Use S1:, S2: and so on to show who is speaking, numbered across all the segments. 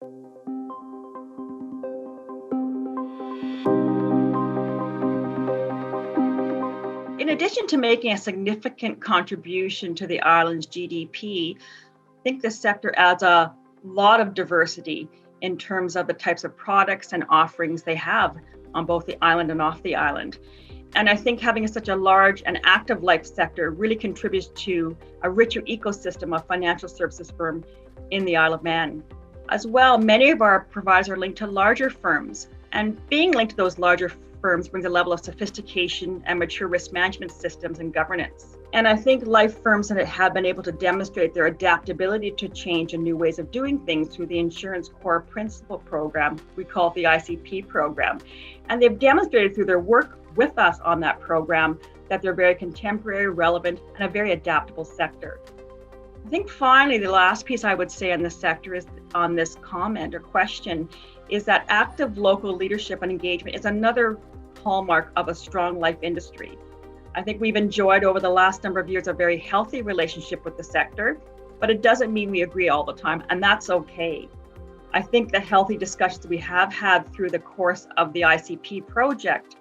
S1: In addition to making a significant contribution to the island's GDP, I think this sector adds a lot of diversity in terms of the types of products and offerings they have on both the island and off the island. And I think having such a large and active life sector really contributes to a richer ecosystem of financial services firms in the Isle of Man. As well, many of our providers are linked to larger firms, and being linked to those larger firms brings a level of sophistication and mature risk management systems and governance. And I think life firms that have been able to demonstrate their adaptability to change and new ways of doing things through the Insurance Core Principle program, we call it the ICP program. And they've demonstrated through their work with us on that program that they're very contemporary, relevant, and a very adaptable sector. I think finally, the last piece I would say on this sector is on this comment or question is that active local leadership and engagement is another hallmark of a strong life industry. I think we've enjoyed over the last number of years a very healthy relationship with the sector, but it doesn't mean we agree all the time, and that's okay. I think the healthy discussions we have had through the course of the ICP project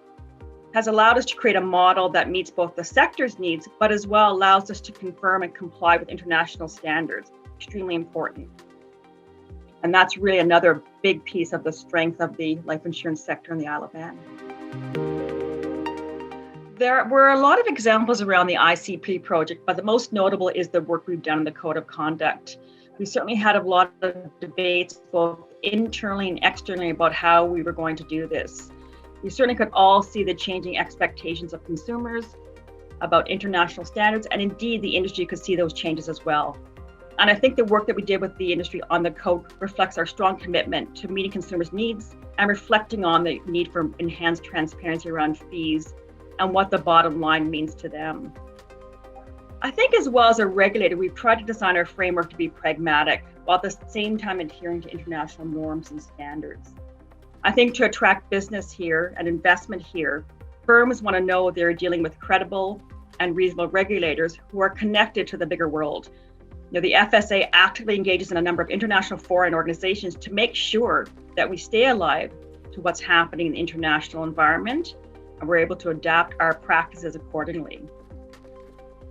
S1: has allowed us to create a model that meets both the sector's needs, but as well allows us to confirm and comply with international standards, extremely important. And that's really another big piece of the strength of the life insurance sector in the Isle of Man. There were a lot of examples around the ICP project, but the most notable is the work we've done in the Code of Conduct. We certainly had a lot of debates, both internally and externally, about how we were going to do this. We certainly could all see the changing expectations of consumers about international standards, and indeed the industry could see those changes as well. And I think the work that we did with the industry on the code reflects our strong commitment to meeting consumers' needs and reflecting on the need for enhanced transparency around fees and what the bottom line means to them. I think as well as a regulator, we've tried to design our framework to be pragmatic, while at the same time adhering to international norms and standards. I think to attract business here and investment here, firms want to know they're dealing with credible and reasonable regulators who are connected to the bigger world. The FSA actively engages in a number of international foreign organizations to make sure that we stay alive to what's happening in the international environment, and we're able to adapt our practices accordingly.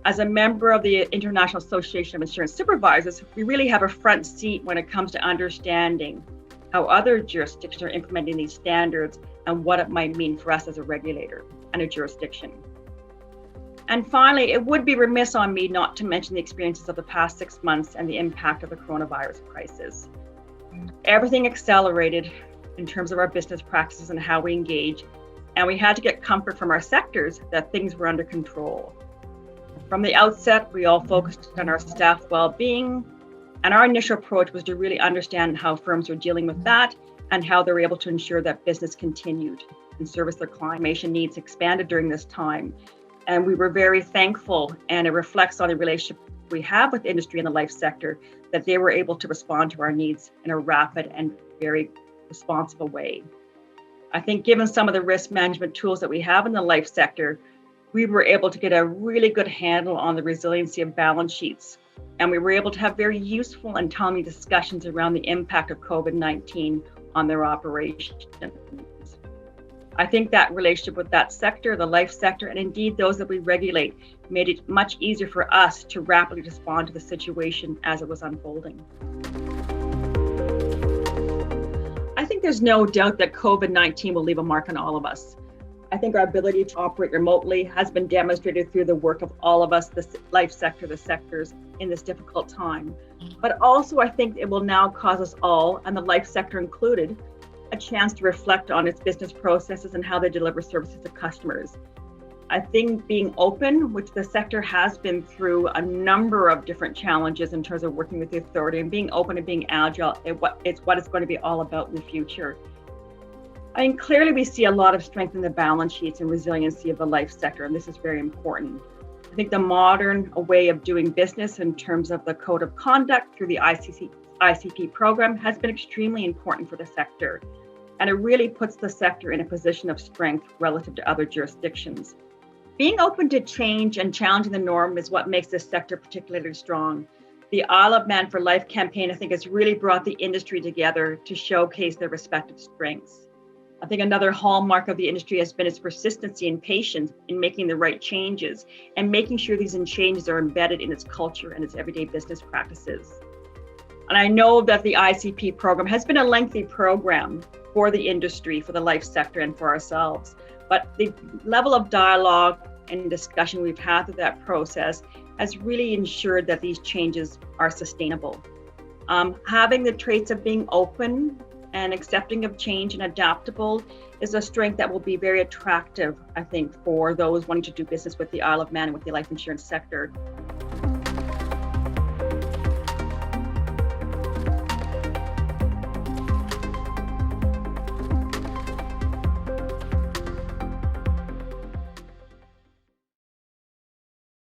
S1: As a member of the International Association of Insurance Supervisors, we really have a front seat when it comes to understanding how other jurisdictions are implementing these standards and what it might mean for us as a regulator and a jurisdiction. And finally, it would be remiss on me not to mention the experiences of the past 6 months and the impact of the coronavirus crisis. Everything accelerated in terms of our business practices and how we engage, and we had to get comfort from our sectors that things were under control. From the outset, we all focused on our staff well-being, and our initial approach was to really understand how firms were dealing with that and how they were able to ensure that business continued and service their client needs expanded during this time. And we were very thankful, and it reflects on the relationship we have with industry and the life sector, that they were able to respond to our needs in a rapid and very responsible way. I think given some of the risk management tools that we have in the life sector, we were able to get a really good handle on the resiliency of balance sheets. And we were able to have very useful and timely discussions around the impact of COVID-19 on their operations. I think that relationship with that sector, the life sector, and indeed those that we regulate, made it much easier for us to rapidly respond to the situation as it was unfolding. I think there's no doubt that COVID-19 will leave a mark on all of us. I think our ability to operate remotely has been demonstrated through the work of all of us, the life sector, the sectors, in this difficult time. But also, I think it will now cause us all, and the life sector included, a chance to reflect on its business processes and how they deliver services to customers. I think being open, which the sector has been through a number of different challenges in terms of working with the authority, and being open and being agile, it's what it's going to be all about in the future. I mean, clearly we see a lot of strength in the balance sheets and resiliency of the life sector, and this is very important. I think the modern way of doing business in terms of the Code of Conduct through the ICP program has been extremely important for the sector, and it really puts the sector in a position of strength relative to other jurisdictions. Being open to change and challenging the norm is what makes this sector particularly strong. The Isle of Man for Life campaign, I think, has really brought the industry together to showcase their respective strengths. I think another hallmark of the industry has been its persistency and patience in making the right changes and making sure these changes are embedded in its culture and its everyday business practices. And I know that the ICP program has been a lengthy program for the industry, for the life sector, and for ourselves. But the level of dialogue and discussion we've had through that process has really ensured that these changes are sustainable. Having the traits of being open and accepting of change and adaptable is a strength that will be very attractive, I think, for those wanting to do business with the Isle of Man and with the life insurance sector.